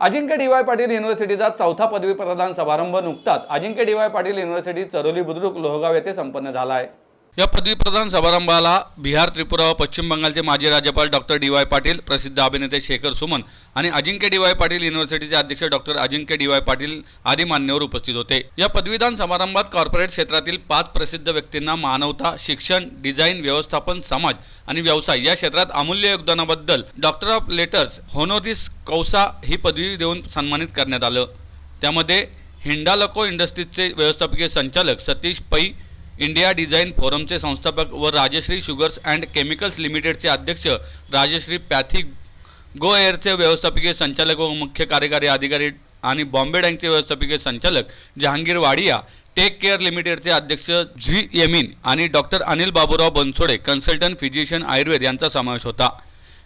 Ajinkya DY. Patil युनिव्हर्सिटीचा चौथा पदवी प्रदान समारंभ नुकताच अजिंक्य डी.वाय. पाटील युनिव्हर्सिटी चरोली बुद्रुक लोहगाव येथे संपन्न झाला आहे. या पदवी प्रदान समारंभाला बिहार, त्रिपुरा व पश्चिम बंगालचे माजी राज्यपाल डॉक्टर डी.वाय. पाटील, प्रसिद्ध अभिनेते शेखर सुमन आणि अजिंक्य डी.वाय. पाटील युनिव्हर्सिटीचे अध्यक्ष डॉक्टर अजिंक्य डी.वाय. पाटील आदी मान्यवर उपस्थित होते. या पदवीदान समारंभात कॉर्पोरेट क्षेत्रातील 5 प्रसिद्ध व्यक्तींना मानवता, शिक्षण, डिझाईन, व्यवस्थापन, समाज आणि व्यवसाय या क्षेत्रात अमूल्य योगदानाबद्दल डॉक्टर ऑफ लेटर्स होनोरिस कौसा ही पदवी देऊन सन्मानित करण्यात आलं. त्यामध्ये हिंडाल्को इंडस्ट्रीजचे व्यवस्थापकीय संचालक सतीश पै, इंडिया डिझाईन फोरमचे संस्थापक व राजश्री शुगर्स अँड केमिकल्स लिमिटेडचे अध्यक्ष राजश्री पॅथी, गो एअरचे व्यवस्थापकीय संचालक व मुख्य कार्यकारी अधिकारी आणि बॉम्बे डँकचे व्यवस्थापकीय संचालक जहांगीर वाडिया, टेक केअर लिमिटेडचे अध्यक्ष जी येमिन आणि doctor Anil Baburao Bansode, consultant physician Ayurveda यांचा समावेश होता.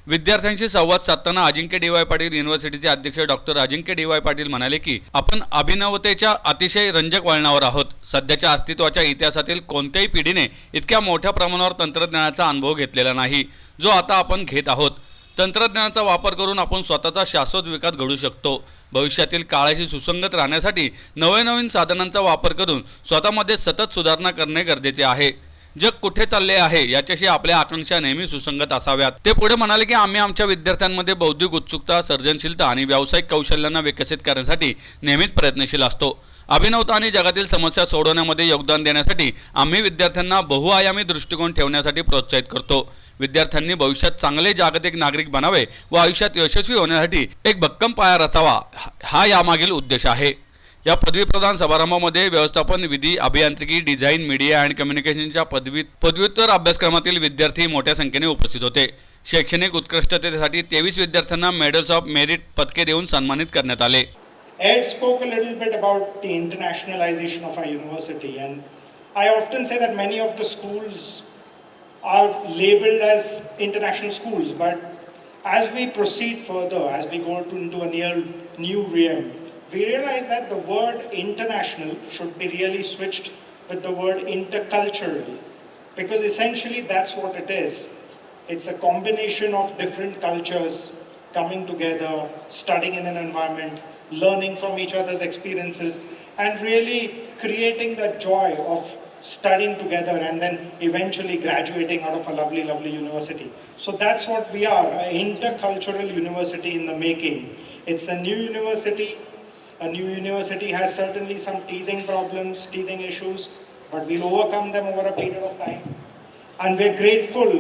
विद्यार्थ्यांशी संवाद साधताना अजिंक्य डी.वाय. पाटील युनिव्हर्सिटीचे अध्यक्ष डॉक्टर अजिंक्य डी.वाय. पाटील म्हणाले की आपण अभिनवतेच्या अतिशय रंजक वळणावर आहोत. सध्याच्या अस्तित्वाच्या इतिहासातील कोणत्याही पिढीने इतक्या मोठ्या प्रमाणावर तंत्रज्ञानाचा अनुभव घेतलेला नाही, जो आता आपण घेत आहोत. तंत्रज्ञानाचा वापर करून आपण स्वतःचा शाश्वत विकास घडवू शकतो. भविष्यातील काळाशी सुसंगत राहण्यासाठी नवनवीन साधनांचा वापर करून स्वतःमध्ये सतत सुधारणा करणे गरजेचे आहे. जग कुठे चालले आहे याच्याशी आपल्या आकांक्षा नेहमी सुसंगत असाव्यात. ते पुढे म्हणाले की आम्ही आमच्या विद्यार्थ्यांमध्ये बौद्धिक उत्सुकता, सर्जनशीलता आणि व्यावसायिक कौशल्यांना विकसित करण्यासाठी नेहमीच प्रयत्नशील असतो. अभिनवता आणि जगातील समस्या सोडवण्यामध्ये योगदान देण्यासाठी आम्ही विद्यार्थ्यांना बहुआयामी दृष्टिकोन ठेवण्यासाठी प्रोत्साहित करतो. विद्यार्थ्यांनी भविष्यात चांगले जागतिक नागरिक बनावे व आयुष्यात यशस्वी होण्यासाठी एक भक्कम पाया रचावा, हा यामागील उद्देश आहे. या पदवी प्रदान समारंभामध्ये व्यवस्थापन, विधी, अभियांत्रिकी, डिझाईन, मीडिया अँड कम्युनिकेशनच्या पदव्युत्तर अभ्यासक्रमातील विद्यार्थी मोठ्या संख्येने उपस्थित होते. शैक्षणिक उत्कृष्टतेसाठी 23 विद्यार्थ्यांना मेडल्स ऑफ मेरिट पदके देऊन सन्मानित करण्यात आले. Ed spoke a little bit about the internationalization of our university, and I often say that many of the schools are labeled as international schools, but as we proceed further, as we go into a new realm, we realize that the word international should be really switched with the word intercultural, because essentially that's what it is. It's a combination of different cultures coming together, studying in an environment, learning from each other's experiences, and really creating the joy of studying together and then eventually graduating out of a lovely, lovely university. So that's what we are, an intercultural university in the making. It's a new university. A new university has certainly some teething problems, teething issues, but we'll overcome them over a period of time. And we're grateful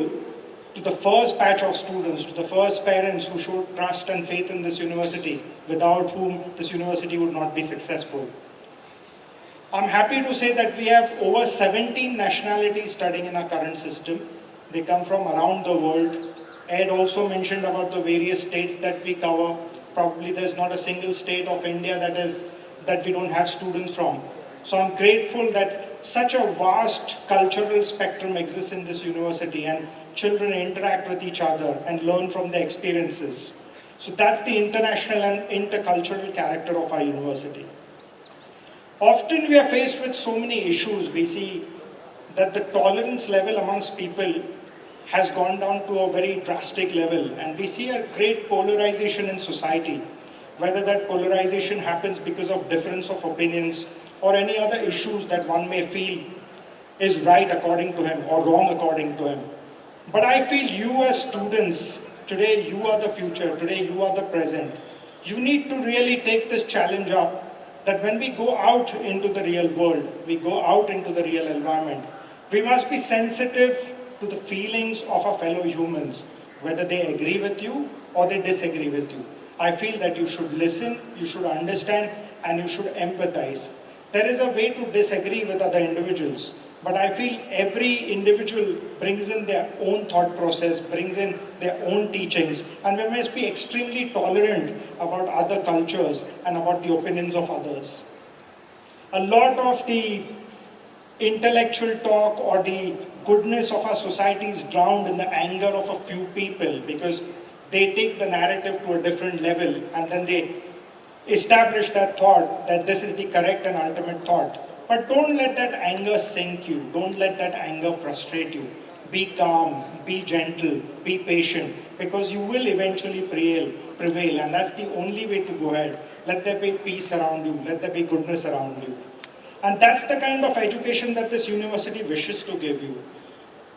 to the first batch of students, to the first parents who showed trust and faith in this university, without whom this university would not be successful. I'm happy to say that we have over 17 nationalities studying in our current system. They come from around the world. Ed also mentioned about the various states that we cover. Probably there's not a single state of India that we don't have students from. So I'm grateful that such a vast cultural spectrum exists in this university, and children interact with each other and learn from their experiences. So that's the international and intercultural character of our university. Often we are faced with so many issues. We see that the tolerance level amongst people has gone down to a very drastic level, and we see a great polarization in society. Whether that polarization happens because of difference of opinions or any other issues that one may feel is right according to him or wrong according to him. But I feel you as students, today you are the future, today you are the present. You need to really take this challenge up, that when we go out into the real world, we go out into the real environment, we must be sensitive to the feelings of our fellow humans, whether they agree with you or they disagree with you. I feel that you should listen, you should understand, and you should empathize. There is a way to disagree with other individuals, but I feel every individual brings in their own thought process, brings in their own teachings, and we must be extremely tolerant about other cultures and about the opinions of others. A lot of the intellectual talk or the goodness of our society is drowned in the anger of a few people, because they take the narrative to a different level and then they establish that thought that this is the correct and ultimate thought. But don't let that anger sink you. Don't let that anger frustrate you. Be calm, be gentle, be patient, because you will eventually prevail, and that's the only way to go ahead. Let there be peace around you, let there be goodness around you. And that's the kind of education that this university wishes to give you.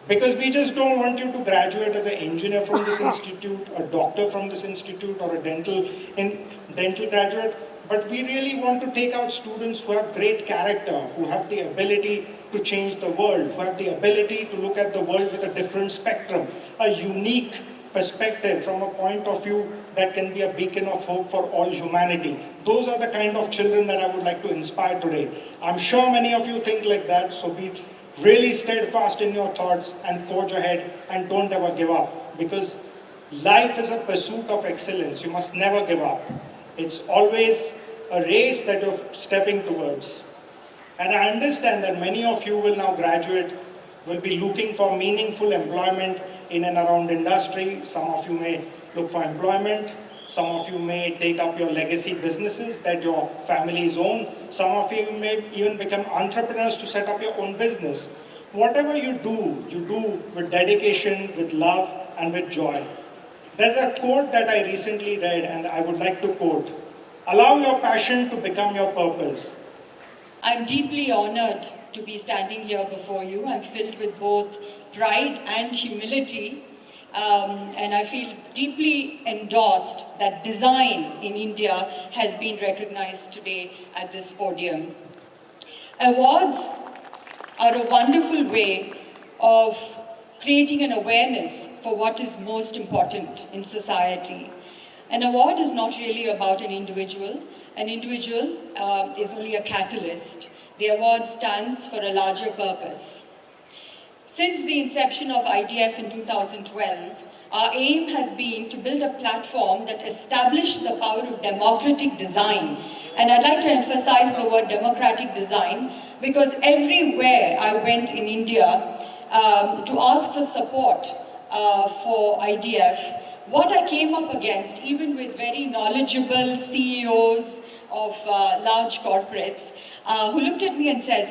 Because we just don't want you to graduate as an engineer from this institute, a doctor from this institute, or a dental graduate, but we really want to take out students who have great character, who have the ability to change the world, who have the ability to look at the world with a different spectrum, a unique perspective from a point of view that can be a beacon of hope for all humanity. Those are the kind of children that I would like to inspire today. I'm sure many of you think like that, so be really steadfast in your thoughts and forge ahead and don't ever give up, because life is a pursuit of excellence. You must never give up. It's always a race that you're stepping towards. And I understand that many of you will now graduate, will be looking for meaningful employment in and around industry. Some of you may look for employment. Some of you may take up your legacy businesses that your families own. Some of you may even become entrepreneurs to set up your own business. Whatever you do with dedication, with love, and with joy. There's a quote that I recently read and I would like to quote. Allow your passion to become your purpose. I'm deeply honored to be standing here before you. I'm filled with both pride and humility. And I feel deeply endorsed that design in India has been recognized today at this podium. Awards are a wonderful way of creating an awareness for what is most important in society. An award is not really about an individual. An individual is only a catalyst. The award stands for a larger purpose. Since the inception of IDF in 2012, our aim has been to build a platform that established the power of democratic design. And I'd like to emphasize the word democratic design because everywhere I went in India to ask for support for IDF, what I came up against, even with very knowledgeable CEOs of large corporates, who looked at me and says,